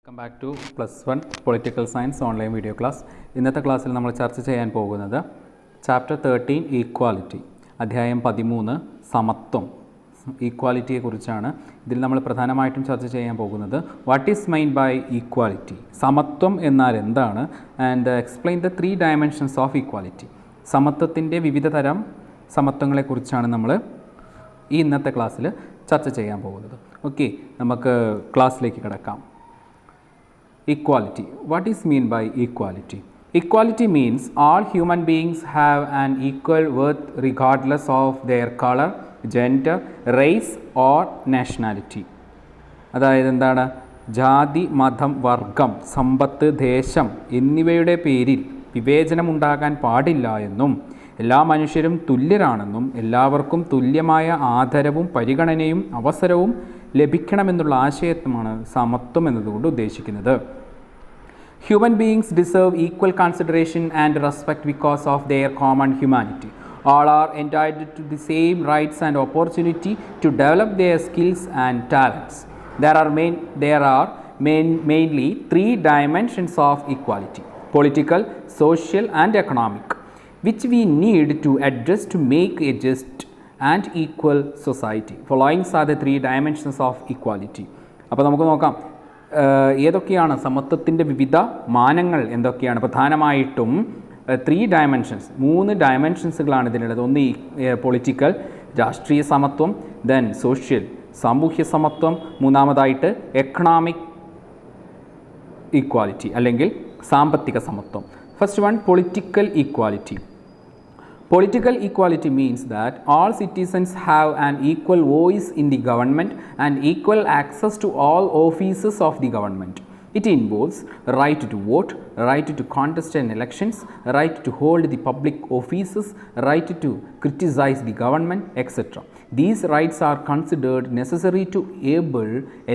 Welcome back to +1 political science online video class. ഇന്നത്തെ ക്ലാസ്സിൽ നമ്മൾ ചർച്ച ചെയ്യാൻ പോകുന്നത് ചാപ്റ്റർ 13 ഈക്വാലിറ്റി, അധ്യായം 13 സമത്വം, ഈക്വാലിറ്റിയെക്കുറിച്ചാണ്. ഇതിൽ നമ്മൾ പ്രധാനമായിട്ടും ചർച്ച ചെയ്യാൻ പോകുന്നത് what is mind by equality, സമത്വം എന്നാൽ എന്താണ്, and explain the 3 dimensions of equality. സമത്വത്തിൻ്റെ വിവിധ തരം സമത്വങ്ങളെക്കുറിച്ചാണ് നമ്മൾ ഈ ഇന്നത്തെ ക്ലാസ്സിൽ ചർച്ച ചെയ്യാൻ പോകുന്നത്. ഓക്കെ, നമുക്ക് ക്ലാസ്സിലേക്ക് കിടക്കാം. Equality. What is mean by equality? Equality means all human beings have an equal worth regardless of their color, gender, race or nationality. അതായത് എന്താണ്? ജാതി, മതം, വർഗം, സമ്പത്ത്, ദേശം എന്നിവയുടെ പേരിൽ വിവേചനമുണ്ടാകാൻ പാടില്ല എന്നും എല്ലാ മനുഷ്യരും തുല്യരാണെന്നും എല്ലാവർക്കും തുല്യമായ ആദരവും പരിഗണനയും അവസരവും ലഭിക്കണമെന്നുള്ള ആശയമാണ് സമത്വം എന്നതുകൊണ്ട് ഉദ്ദേശിക്കുന്നത്. Human beings deserve equal consideration and respect because of their common humanity. All are entitled to the same rights and opportunity to develop their skills and talents. There are mainly 3 dimensions of equality: political, social and economic, which we need to address to make a just and equal society. Following are the 3 dimensions of equality. അപ്പോൾ നമുക്ക് നോക്കാം ഏതൊക്കെയാണ് സമത്വത്തിൻ്റെ വിവിധ മാനങ്ങൾ എന്തൊക്കെയാണ്. പ്രധാനമായിട്ടും 3 dimensions, 3 ഡയമെൻഷൻസുകളാണ് ഇതിനുള്ളത്. ഒന്ന് പൊളിറ്റിക്കൽ, രാഷ്ട്രീയ സമത്വം, ദെൻ സോഷ്യൽ, സാമൂഹ്യ സമത്വം, മൂന്നാമതായിട്ട് എക്കണോമിക് ഈക്വാലിറ്റി അല്ലെങ്കിൽ സാമ്പത്തിക സമത്വം. First one, political equality. Political equality means that all citizens have an equal voice in the government and equal access to all offices of the government. It involves right to vote, right to contest in elections, right to hold the public offices, right to criticize the government, etc. These rights are considered necessary to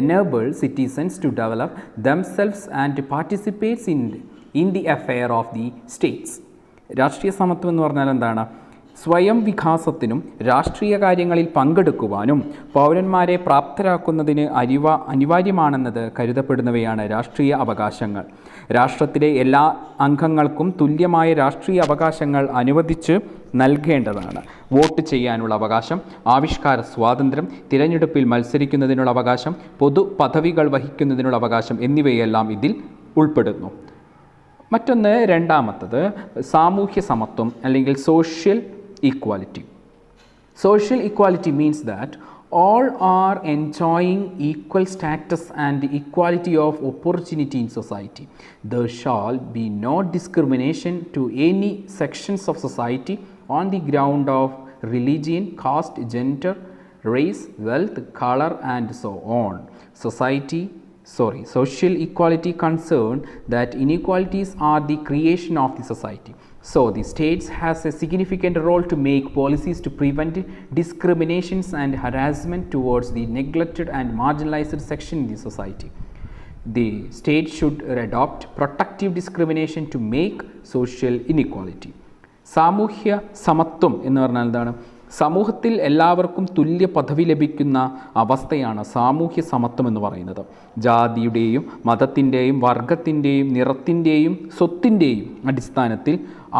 enable citizens to develop themselves and participate in the affair of the states. രാഷ്ട്രീയ സമത്വം എന്ന് പറഞ്ഞാൽ എന്താണ്? സ്വയം വികാസത്തിനും രാഷ്ട്രീയ കാര്യങ്ങളിൽ പങ്കെടുക്കുവാനും പൗരന്മാരെ പ്രാപ്തരാക്കുന്നതിന് അനിവാര്യമാണെന്നത് കരുതപ്പെടുന്നവയാണ് രാഷ്ട്രീയ അവകാശങ്ങൾ. രാഷ്ട്രത്തിലെ എല്ലാ അംഗങ്ങൾക്കും തുല്യമായ രാഷ്ട്രീയ അവകാശങ്ങൾ അനുവദിച്ച് നൽകേണ്ടതാണ്. വോട്ട് ചെയ്യാനുള്ള അവകാശം, ആവിഷ്കാര സ്വാതന്ത്ര്യം, തിരഞ്ഞെടുപ്പിൽ മത്സരിക്കുന്നതിനുള്ള അവകാശം, പൊതു പദവികൾ വഹിക്കുന്നതിനുള്ള അവകാശം എന്നിവയെല്ലാം ഇതിൽ ഉൾപ്പെടുന്നു. മറ്റൊന്ന്, രണ്ടാമത്തത് സാമൂഹ്യ സമത്വം അല്ലെങ്കിൽ social equality. Social equality means that all are enjoying equal status and equality of opportunity in society. There shall be no discrimination to any sections of society on the ground of religion, caste, gender, race, wealth, color and so on. Social equality concerned that inequalities are the creation of the society. So the states has a significant role to make policies to prevent discriminations and harassment towards the neglected and marginalized section in the society. The state should adopt protective discrimination to make social inequality. സാമൂഹ്യ സമത്വം എന്ന് പറഞ്ഞാൽ എന്താണ്? സമൂഹത്തിൽ എല്ലാവർക്കും തുല്യ പദവി ലഭിക്കുന്ന അവസ്ഥയാണ് സാമൂഹ്യ സമത്വം എന്ന് പറയുന്നത്. ജാതിയുടെയും മതത്തിൻ്റെയും വർഗത്തിൻ്റെയും നിറത്തിൻ്റെയും സ്വത്തിൻ്റെയും അടിസ്ഥാനത്തിൽ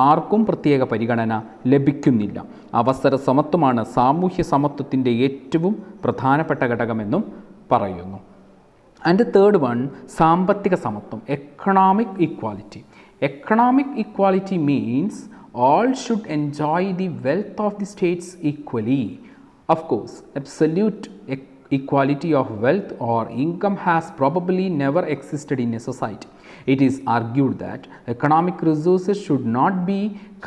ആർക്കും പ്രത്യേക പരിഗണന ലഭിക്കുന്നില്ല. അവസര സമത്വമാണ് സാമൂഹ്യ സമത്വത്തിൻ്റെ ഏറ്റവും പ്രധാനപ്പെട്ട ഘടകമെന്നും പറയുന്നു. ആൻഡ് തേർഡ് വൺ, സാമ്പത്തിക സമത്വം, economic equality. Economic equality means all should enjoy the wealth of the states equally. Of course, absolute equality of wealth or income has probably never existed in a society. It is argued that economic resources should not be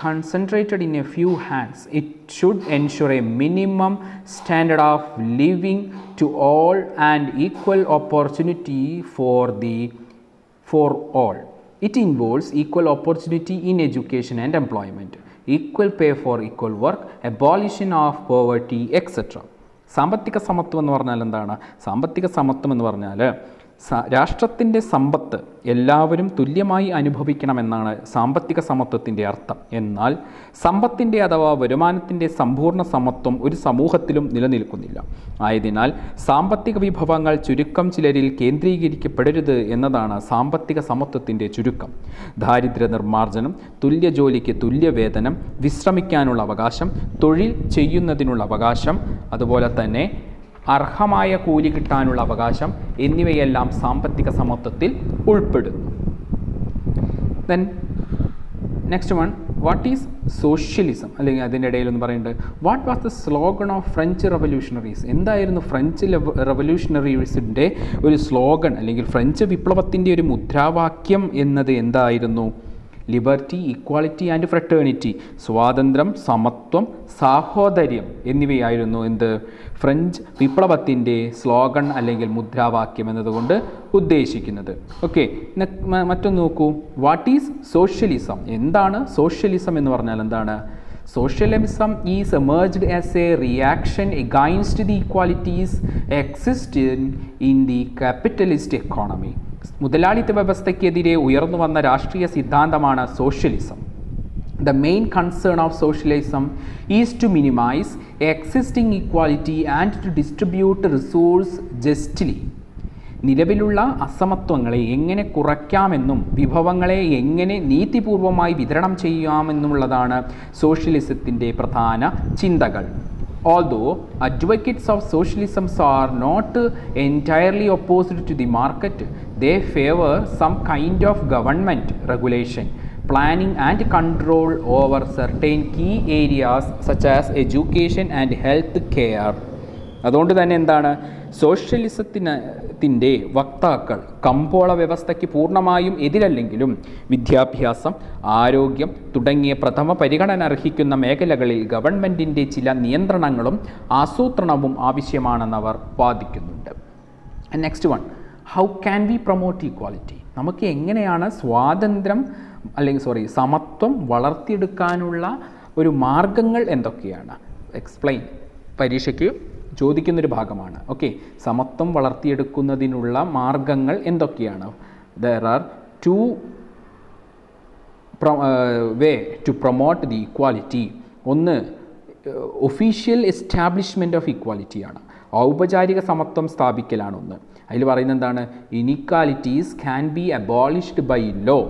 concentrated in a few hands. It should ensure a minimum standard of living to all and equal opportunity for all. It involves equal opportunity in education and employment, equal pay for equal work, abolition of poverty, etc. സാമ്പത്തിക സമത്വം എന്ന് പറഞ്ഞാൽ എന്താണ്? സാമ്പത്തിക സമത്വം എന്ന് പറഞ്ഞാൽ രാഷ്ട്രത്തിൻ്റെ സമ്പത്ത് എല്ലാവരും തുല്യമായി അനുഭവിക്കണമെന്നാണ് സാമ്പത്തിക സമത്വത്തിൻ്റെ അർത്ഥം. എന്നാൽ സമ്പത്തിൻ്റെ അഥവാ വരുമാനത്തിൻ്റെ സമ്പൂർണ്ണ സമത്വം ഒരു സമൂഹത്തിലും നിലനിൽക്കുന്നില്ല. ആയതിനാൽ സാമ്പത്തിക വിഭവങ്ങൾ ചുരുക്കം ചിലരിൽ കേന്ദ്രീകരിക്കപ്പെടരുത് എന്നതാണ് സാമ്പത്തിക സമത്വത്തിൻ്റെ ചുരുക്കം. ദാരിദ്ര്യ നിർമ്മാർജ്ജനം, തുല്യ ജോലിക്ക് തുല്യ വേതനം, വിശ്രമിക്കാനുള്ള അവകാശം, തൊഴിൽ ചെയ്യുന്നതിനുള്ള അവകാശം, അതുപോലെ തന്നെ അർഹമായ കൂലി കിട്ടാനുള്ള അവകാശം എന്നിവയെല്ലാം സാമ്പത്തിക സമത്വത്തിൽ ഉൾപ്പെടുന്നു. Then next one, what is socialism? അല്ലെങ്കിൽ അതിൻ്റെ ഇടയിലൊന്ന് പറയുന്നുണ്ട്, what was the slogan of French revolutionaries? എന്തായിരുന്നു ഫ്രഞ്ച് റവല്യൂഷണറീസിൻ്റെ ഒരു സ്ലോഗൺ അല്ലെങ്കിൽ ഫ്രഞ്ച് വിപ്ലവത്തിൻ്റെ ഒരു മുദ്രാവാക്യം എന്നത് എന്തായിരുന്നു? ലിബർട്ടി, ഇക്വാളിറ്റി ആൻഡ് ഫ്രട്ടേണിറ്റി, സ്വാതന്ത്ര്യം, സമത്വം, സാഹോദര്യം എന്നിവയായിരുന്നു എന്ത് ഫ്രഞ്ച് വിപ്ലവത്തിൻ്റെ സ്ലോഗൺ അല്ലെങ്കിൽ മുദ്രാവാക്യം എന്നതുകൊണ്ട് ഉദ്ദേശിക്കുന്നത്. ഓക്കെ, മറ്റൊന്ന് നോക്കൂ, വാട്ട് ഈസ് സോഷ്യലിസം? എന്താണ് സോഷ്യലിസം എന്ന് പറഞ്ഞാൽ എന്താണ്? Socialism is emerged as a reaction against the inequalities existing in the capitalist economy. മുതലാളിത്ത വ്യവസ്ഥയ്ക്കെതിരെ ഉയർന്നു വന്ന രാഷ്ട്രീയ സിദ്ധാന്തമാണ് socialism. The main concern of socialism is to minimize existing equality and to distribute resources justly. നിലവിലുള്ള അസമത്വങ്ങളെ എങ്ങനെ കുറയ്ക്കാമെന്നും വിഭവങ്ങളെ എങ്ങനെ നീതിപൂർവമായി വിതരണം ചെയ്യാമെന്നുമുള്ളതാണ് സോഷ്യലിസത്തിൻ്റെ പ്രധാന ചിന്തകൾ. Although advocates of socialism are not entirely opposed to the market, they favor some kind of government regulation, planning and control over certain key areas such as education and health care. അതുകൊണ്ട് തന്നെ എന്താണ് സോഷ്യലിസത്തിൻ്റെ വക്താക്കൾ കമ്പോള വ്യവസ്ഥയ്ക്ക് പൂർണ്ണമായും എതിരല്ലെങ്കിലും വിദ്യാഭ്യാസം, ആരോഗ്യം തുടങ്ങിയ പ്രഥമ പരിഗണന അർഹിക്കുന്ന മേഖലകളിൽ ഗവൺമെൻറ്റിൻ്റെ ചില നിയന്ത്രണങ്ങളും ആസൂത്രണവും ആവശ്യമാണെന്നവർ വാദിക്കുന്നുണ്ട്. Next one, how can we promote equality? നമുക്ക് എങ്ങനെയാണ് സമത്വം വളർത്തിയെടുക്കാനുള്ള ഒരു മാർഗങ്ങൾ എന്തൊക്കെയാണ്? എക്സ്പ്ലെയിൻ. പരീക്ഷയ്ക്ക് ചോദിക്കുന്നൊരു ഭാഗമാണ്. ഓക്കെ, സമത്വം വളർത്തിയെടുക്കുന്നതിനുള്ള മാർഗങ്ങൾ എന്തൊക്കെയാണ്? There are two way to promote the equality. ഒന്ന്, ഒഫീഷ്യൽ എസ്റ്റാബ്ലിഷ്മെൻറ്റ് ഓഫ് ഇക്വാലിറ്റിയാണ്. ഔപചാരിക സമത്വം സ്ഥാപിക്കലാണ് ഒന്ന്. അതിൽ പറയുന്നത് എന്താണ്? Inequalities can be abolished by law.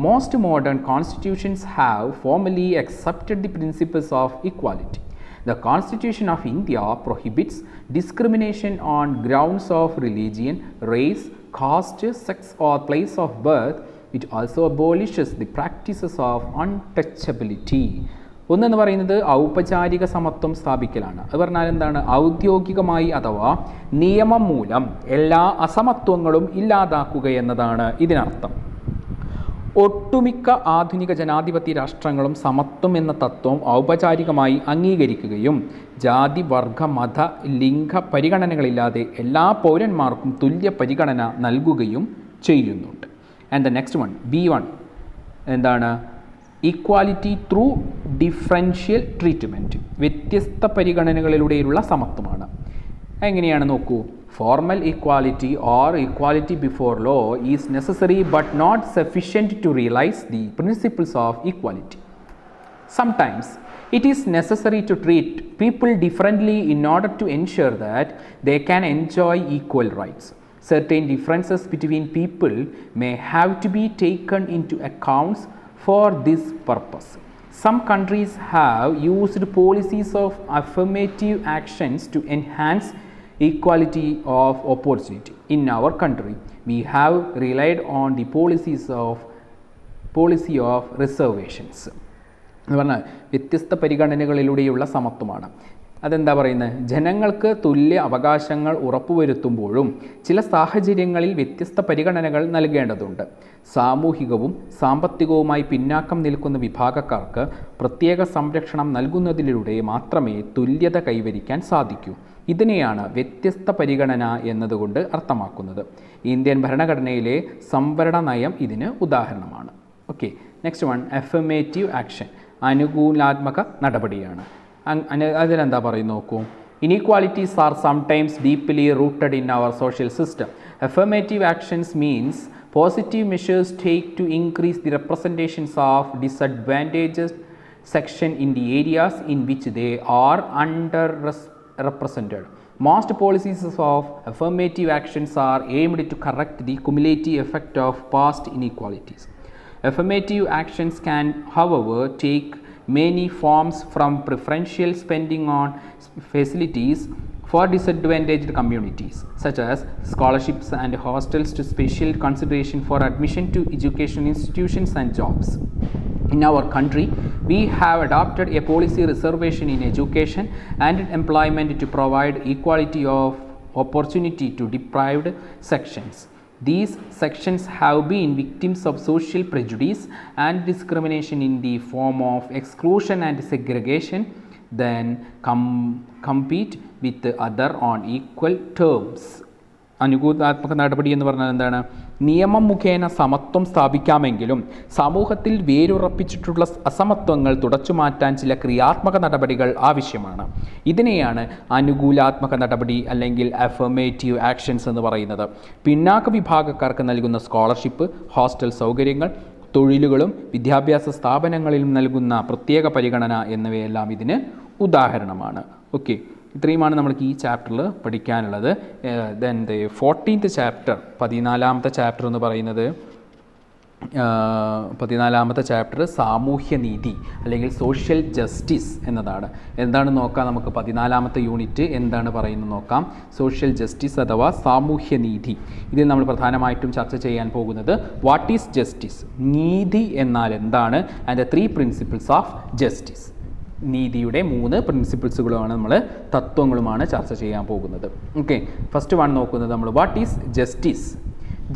Most modern constitutions have formally accepted the principles of equality. The Constitution of India prohibits discrimination on grounds of religion, race, caste, sex or place of birth. It also abolishes the practices of untouchability. ഒന്നെന്ന് പറയുന്നത് ഔപചാരിക സമത്വം സ്ഥാപിക്കലാണ്. അത് പറഞ്ഞാൽ എന്താണ്? ഔദ്യോഗികമായി അഥവാ നിയമം മൂലം എല്ലാ അസമത്വങ്ങളും ഇല്ലാതാക്കുക എന്നതാണ് ഇതിനർത്ഥം. ഒട്ടുമിക്ക ആധുനിക ജനാധിപത്യ രാഷ്ട്രങ്ങളും സമത്വം എന്ന തത്വം ഔപചാരികമായി അംഗീകരിക്കുകയും ജാതി, വർഗ, മത, ലിംഗ പരിഗണനകളില്ലാതെ എല്ലാ പൗരന്മാർക്കും തുല്യ പരിഗണന നൽകുകയും ചെയ്യുന്നുണ്ട്. And the next one, B1 എന്താണ്? Equality through differential treatment. വ്യത്യസ്ത പരിഗണനകളിലൂടെയുള്ള സമത്വമാണ്. എങ്ങനെയാണ് നോക്കൂ. Formal equality or equality before law is necessary but not sufficient to realize the principles of equality. Sometimes it is necessary to treat people differently in order to ensure that they can enjoy equal rights. Certain differences between people may have to be taken into account for this purpose. Some countries have used policies of affirmative actions to enhance equality of opportunity. In our country, we have relied on the policy of reservations. എന്ന് പറഞ്ഞാൽ വ്യത്യസ്ത പരിഗണനകളിലൂടെയുള്ള സമത്വമാണ്. അതെന്താ പറയുന്നത്? ജനങ്ങൾക്ക് തുല്യ അവകാശങ്ങൾ ഉറപ്പുവരുത്തുമ്പോഴും ചില സാഹചര്യങ്ങളിൽ വ്യത്യസ്ത പരിഗണനകൾ നൽകേണ്ടതുണ്ട്. സാമൂഹികവും സാമ്പത്തികവുമായി പിന്നാക്കം നിൽക്കുന്ന വിഭാഗക്കാർക്ക് പ്രത്യേക സംരക്ഷണം നൽകുന്നതിലൂടെ മാത്രമേ തുല്യത കൈവരിക്കാൻ സാധിക്കൂ. ഇതിനെയാണ് വ്യത്യസ്ത പരിഗണന എന്നതുകൊണ്ട് അർത്ഥമാക്കുന്നത്. ഇന്ത്യൻ ഭരണഘടനയിലെ സംവരണ നയം ഇതിന് ഉദാഹരണമാണ്. Okay, next one, affirmative action. അനുകൂലാത്മക നടപടിയാണ്. അതിലെന്താ പറയും നോക്കൂ. Inequalities are sometimes deeply rooted in our social system. Affirmative actions means positive measures take to increase the representations of disadvantaged section in the areas in which they are underrepresented. Most policies of affirmative actions are aimed to correct the cumulative effect of past inequalities. Affirmative actions can, however, take many forms, from preferential spending on facilities for disadvantaged communities such as scholarships and hostels to special consideration for admission to educational institutions and jobs. In our country, we have adopted a policy reservation in education and employment to provide equality of opportunity to deprived sections. These sections have been victims of social prejudice and discrimination in the form of exclusion and segregation, then compete with the other on equal terms. അനുകൂലാത്മക നടപടി എന്ന് പറഞ്ഞാൽ എന്താണ്? നിയമം മുഖേന സമത്വം സ്ഥാപിക്കാമെങ്കിലും സമൂഹത്തിൽ വേരുറപ്പിച്ചിട്ടുള്ള അസമത്വങ്ങൾ തുടച്ചുമാറ്റാൻ ചില ക്രിയാത്മക നടപടികൾ ആവശ്യമാണ്. ഇതിനെയാണ് അനുകൂലാത്മക നടപടി അല്ലെങ്കിൽ അഫർമേറ്റീവ് ആക്ഷൻസ് എന്ന് പറയുന്നത്. പിന്നാക്ക വിഭാഗക്കാർക്ക് നൽകുന്ന സ്കോളർഷിപ്പ്, ഹോസ്റ്റൽ സൗകര്യങ്ങൾ, തൊഴിലുകളും വിദ്യാഭ്യാസ സ്ഥാപനങ്ങളിലും നൽകുന്ന പ്രത്യേക പരിഗണന എന്നിവയെല്ലാം ഇതിന് ഉദാഹരണമാണ്. ഓക്കെ, ഇത്രയുമാണ് നമ്മൾക്ക് ഈ ചാപ്റ്ററിൽ പഠിക്കാനുള്ളത്. ദെൻ ദ 14th ചാപ്റ്റർ, 14ാമത്തെ ചാപ്റ്റർ എന്ന് പറയുന്നത് 14ാമത്തെ ചാപ്റ്റർ സാമൂഹ്യനീതി അല്ലെങ്കിൽ സോഷ്യൽ ജസ്റ്റിസ് എന്നതാണ്. എന്താണെന്ന് നോക്കാം നമുക്ക്. 14ാമത്തെ യൂണിറ്റ് എന്താണ് പറയുന്നത് നോക്കാം. സോഷ്യൽ ജസ്റ്റിസ് അഥവാ സാമൂഹ്യനീതി. ഇതിൽ നമ്മൾ പ്രധാനമായിട്ടും ചർച്ച ചെയ്യാൻ പോകുന്നത് വാട്ട് ഈസ് ജസ്റ്റിസ്, നീതി എന്നാൽ എന്താണ്, and the 3 principles of justice. നീതിയുടെ 3 പ്രിൻസിപ്പിൾസുകളുമാണ്, നമ്മൾ തത്വങ്ങളുമാണ് ചർച്ച ചെയ്യാൻ പോകുന്നത്. ഓക്കെ, ഫസ്റ്റ് വൺ നോക്കുന്നത് നമ്മൾ what is justice.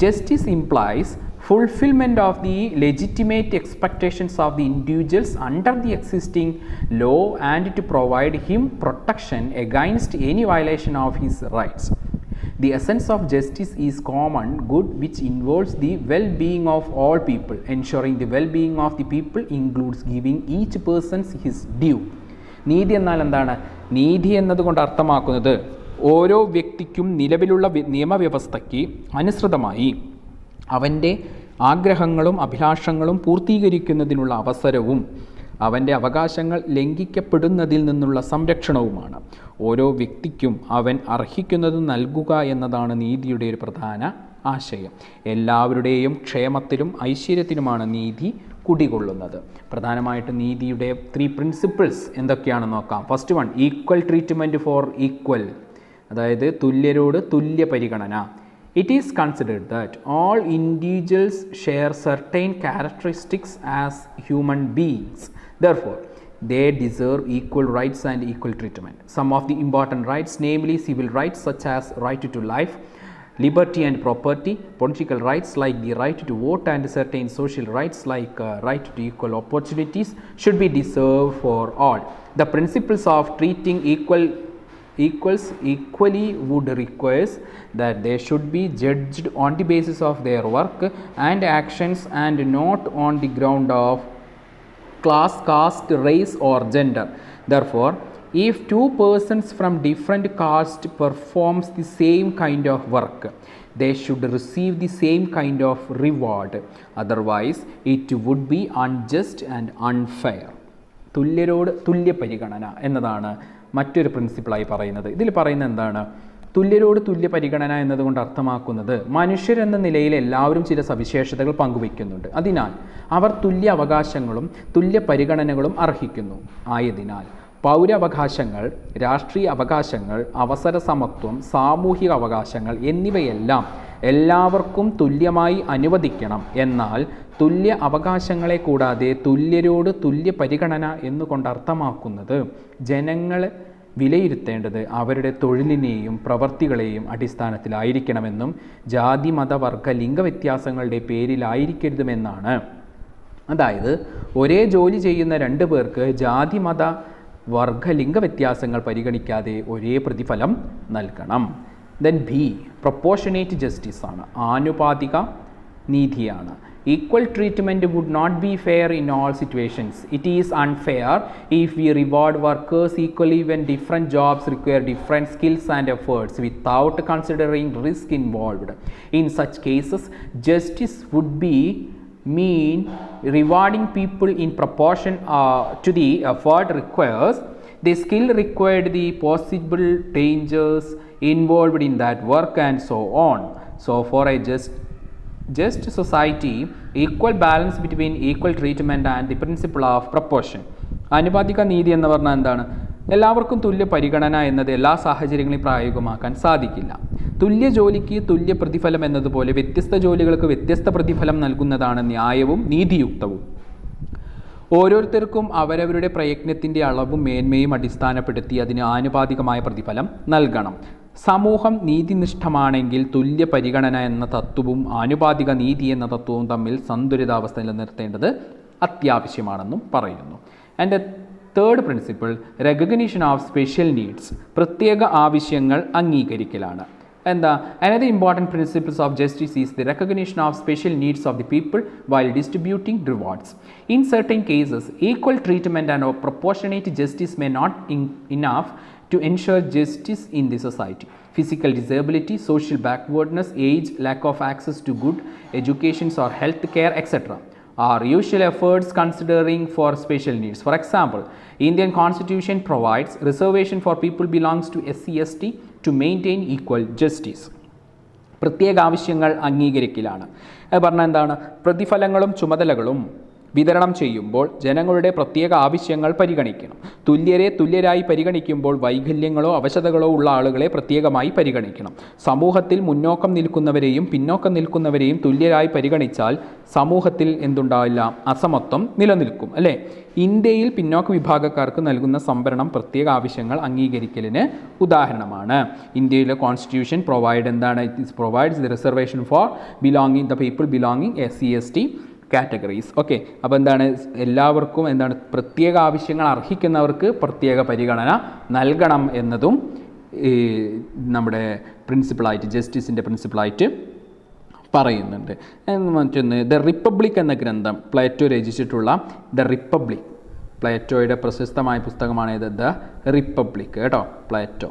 Justice implies fulfillment of the legitimate expectations of the individuals under the existing law and to provide him protection against any violation of his rights. The essence of justice is common good which involves the well-being of all people. Ensuring the well-being of the people includes giving each person his due. നീതി എന്നാൽ എന്താണ്? നീതി എന്നതുകൊണ്ട് അർത്ഥമാക്കുന്നത് ഓരോ വ്യക്തിക്കും നിലവിലുള്ള നിയമവ്യവസ്ഥയ്ക്ക് അനുസൃതമായി അവൻ്റെ ആഗ്രഹങ്ങളും അഭിലാഷങ്ങളും പൂർത്തീകരിക്കുന്നതിനുള്ള അവസരവും അവൻ്റെ അവകാശങ്ങൾ ലംഘിക്കപ്പെടുന്നതിൽ നിന്നുള്ള സംരക്ഷണവുമാണ്. ഓരോ വ്യക്തിക്കും അവൻ അർഹിക്കുന്നത് നൽകുക എന്നതാണ് നീതിയുടെ ഒരു പ്രധാന ആശയം. എല്ലാവരുടെയും ക്ഷേമത്തിലും ഐശ്വര്യത്തിനുമാണ് നീതി കുടികൊള്ളുന്നത്. പ്രധാനമായിട്ട് നീതിയുടെ 3 പ്രിൻസിപ്പിൾസ് എന്തൊക്കെയാണെന്ന് നോക്കാം. First one, equal treatment four equal, അതായത് തുല്യരോട് തുല്യ പരിഗണന. It is considered that all individuals share certain characteristics as human beings. Therefore, they deserve equal rights and equal treatment. Some of the important rights, namely civil rights such as right to life, liberty and property, political rights like the right to vote, and certain social rights like right to equal opportunities should be deserved for all. The principles of treating equals equally would require that they should be judged on the basis of their work and actions and not on the ground of class, caste, race or gender. Therefore, if 2 persons from different castes performs the same kind of work, they should receive the same kind of reward. Otherwise, it would be unjust and unfair. തുല്യരോട് തുല്യ പരിഗണന എന്നതാണ് മറ്റൊരു പ്രിൻസിപ്പിളായി പറയുന്നത്. ഇതിൽ പറയുന്നത് എന്താണ്? തുല്യരോട് തുല്യ പരിഗണന എന്നതുകൊണ്ട് അർത്ഥമാക്കുന്നത് മനുഷ്യരെന്ന നിലയിൽ എല്ലാവരും ചില സവിശേഷതകൾ പങ്കുവയ്ക്കുന്നുണ്ട്. അതിനാൽ അവർ തുല്യ അവകാശങ്ങളും തുല്യ പരിഗണനകളും അർഹിക്കുന്നു. ആയതിനാൽ പൗരാവകാശങ്ങൾ, രാഷ്ട്രീയ അവകാശങ്ങൾ, അവസര സമത്വം, സാമൂഹിക അവകാശങ്ങൾ എന്നിവയെല്ലാം എല്ലാവർക്കും തുല്യമായി അനുവദിക്കണം. എന്നാൽ തുല്യ അവകാശങ്ങളെ കൂടാതെ തുല്യരോട് തുല്യ പരിഗണന എന്നുകൊണ്ട് അർത്ഥമാക്കുന്നത് ജനങ്ങൾ വിലയിരുത്തേണ്ടത് അവരുടെ തൊഴിലിനെയും പ്രവർത്തികളെയും അടിസ്ഥാനത്തിലായിരിക്കണമെന്നും ജാതി, മത, വർഗ, ലിംഗവ്യത്യാസങ്ങളുടെ പേരിലായിരിക്കരുതുമെന്നാണ്. അതായത് ഒരേ ജോലി ചെയ്യുന്ന 2 പേർക്ക് ജാതി, മത, വർഗ, ലിംഗവ്യത്യാസങ്ങൾ പരിഗണിക്കാതെ ഒരേ പ്രതിഫലം നൽകണം. ദെൻ ബി, പ്രൊപ്പോർഷനേറ്റ് ജസ്റ്റിസ് ആണ്. ആനുപാതിക നീതിയാണ്. Equal treatment would not be fair in all situations. It is unfair if we reward workers equally when different jobs require different skills and efforts without considering risk involved. In such cases, justice would mean rewarding people in proportion to the effort requires, the skill required, the possible dangers involved in that work, and so on. So for a just society, equal balance between equal treatment and the principle of proportion. ആനുപാതിക നീതി എന്ന് പറഞ്ഞാൽ എന്താണ്? എല്ലാവർക്കും തുല്യ പരിഗണന എന്നത് എല്ലാ സാഹചര്യങ്ങളിലും പ്രായോഗികമാക്കാൻ സാധിക്കില്ല. തുല്യ ജോലിക്ക് തുല്യ പ്രതിഫലം എന്നതുപോലെ വ്യത്യസ്ത ജോലികൾക്ക് വ്യത്യസ്ത പ്രതിഫലം നൽകുന്നതാണ് ന്യായവും നീതിയുക്തവും. ഓരോരുത്തർക്കും അവരവരുടെ പ്രയത്നത്തിൻ്റെ അളവും മേന്മയും അടിസ്ഥാനപ്പെടുത്തി അതിന് ആനുപാതികമായ പ്രതിഫലം നൽകണം. സമൂഹം നീതിനിഷ്ഠമാണെങ്കിൽ തുല്യ പരിഗണന എന്ന തത്വവും ആനുപാതിക നീതി എന്ന തത്വവും തമ്മിൽ സന്തുലിതാവസ്ഥ നിലനിർത്തേണ്ടത് അത്യാവശ്യമാണെന്നും പറയുന്നു. And third principle, recognition of special needs, പ്രത്യേക ആവശ്യങ്ങൾ അംഗീകരിക്കലാണ്. എന്താ? Another important principles of justice is the recognition of special needs of the people while distributing rewards. In certain cases, equal treatment and proportionate justice may not enough to ensure justice in the society. Physical disability, social backwardness, age, lack of access to good education or health care, etc. are usual efforts considering for special needs. For example, Indian Constitution provides reservation for people belongs to SC/ST to maintain equal justice. പ്രത്യേക ആവശ്യങ്ങൾ അംഗീകരിക്കലാണ്. അത് പറഞ്ഞാൽ എന്താണ്? പ്രതിഫലങ്ങളും ചുമതലകളും വിതരണം ചെയ്യുമ്പോൾ ജനങ്ങളുടെ പ്രത്യേക ആവശ്യങ്ങൾ പരിഗണിക്കണം. തുല്യരെ തുല്യരായി പരിഗണിക്കുമ്പോൾ വൈകല്യങ്ങളോ അവശതകളോ ഉള്ള ആളുകളെ പ്രത്യേകമായി പരിഗണിക്കണം. സമൂഹത്തിൽ മുന്നോക്കം നിൽക്കുന്നവരെയും പിന്നോക്കം നിൽക്കുന്നവരെയും തുല്യരായി പരിഗണിച്ചാൽ സമൂഹത്തിൽ എന്തുണ്ടാവില്ല? അസമത്വം നിലനിൽക്കും, അല്ലേ? ഇന്ത്യയിൽ പിന്നോക്ക വിഭാഗക്കാർക്ക് നൽകുന്ന സംവരണം പ്രത്യേക ആവശ്യങ്ങൾ അംഗീകരിക്കലിന് ഉദാഹരണമാണ്. ഇന്ത്യയിലെ constitution provides the reservation for the people belonging SC/ST categories. Okay, അപ്പോൾ എന്താണ്? എല്ലാവർക്കും എന്താണ്? പ്രത്യേക ആവശ്യങ്ങൾ അർഹിക്കുന്നവർക്ക് പ്രത്യേക പരിഗണന നൽകണം എന്നതും നമ്മുടെ പ്രിൻസിപ്പിളായിട്ട്, ജസ്റ്റിസിൻ്റെ പ്രിൻസിപ്പിളായിട്ട് പറയുന്നുണ്ട്. മറ്റൊന്ന്, ദ റിപ്പബ്ലിക് എന്ന ഗ്രന്ഥം പ്ലേറ്റോ രചിച്ചിട്ടുള്ള ദ റിപ്പബ്ലിക്, പ്ലേറ്റോയുടെ പ്രശസ്തമായ പുസ്തകമാണ് ഇത്, ദ റിപ്പബ്ലിക് കേട്ടോ, പ്ലേറ്റോ.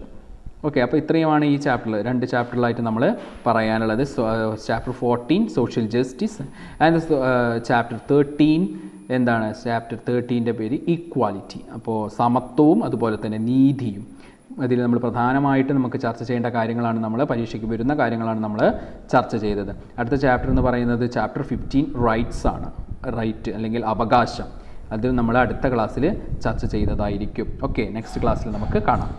ഓക്കെ, അപ്പോൾ ഇത്രയുമാണ് ഈ ചാപ്റ്ററിൽ, 2 ചാപ്റ്ററിലായിട്ട് നമ്മൾ പറയാനുള്ളത്. Chapter 14 social justice and chapter 13 എന്താണ്? ചാപ്റ്റർ 13ൻ്റെ പേര് ഈക്വാലിറ്റി. അപ്പോൾ സമത്വവും അതുപോലെ തന്നെ നീതിയും. അതിൽ നമ്മൾ പ്രധാനമായിട്ട് നമുക്ക് ചർച്ച ചെയ്യേണ്ട കാര്യങ്ങളാണ്, നമ്മൾ പരീക്ഷയ്ക്ക് വരുന്ന കാര്യങ്ങളാണ് നമ്മൾ ചർച്ച ചെയ്തത്. അടുത്ത ചാപ്റ്റർ എന്ന് പറയുന്നത് ചാപ്റ്റർ 15 റൈറ്റ്സ് ആണ്. റൈറ്റ് അല്ലെങ്കിൽ അവകാശം, അത് നമ്മൾ അടുത്ത ക്ലാസ്സിൽ ചർച്ച ചെയ്തതായിരിക്കും. ഓക്കെ, നെക്സ്റ്റ് ക്ലാസ്സിൽ നമുക്ക് കാണാം.